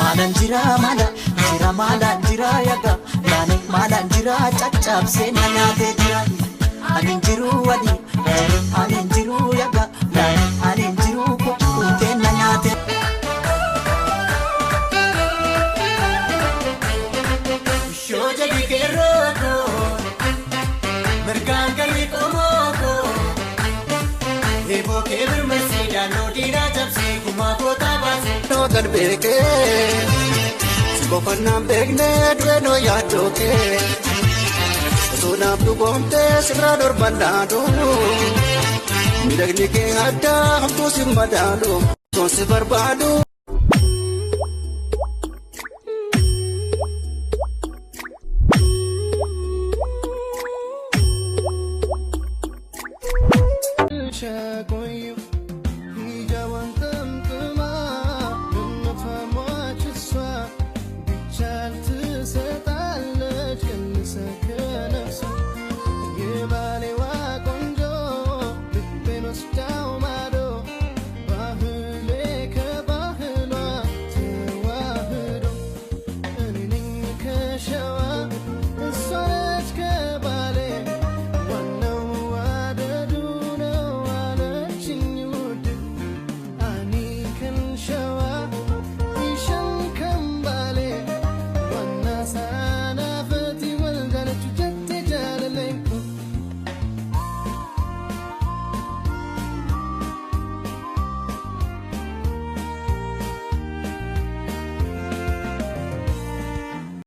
Malan jira yaga Nani malan jira cacap senanya tedira Anin jiru wadi Anin jiru yaga Nani anin jiru kute nanya tedira Shoja di keroko Mergangkali komoko Ebo kebir mesida no dina japsi kumako tabasi No terbeke Bofanam begne dueno yadoke Sona bugonte sigrador bandado Midagni ke ada hamtu simadado Son se barbado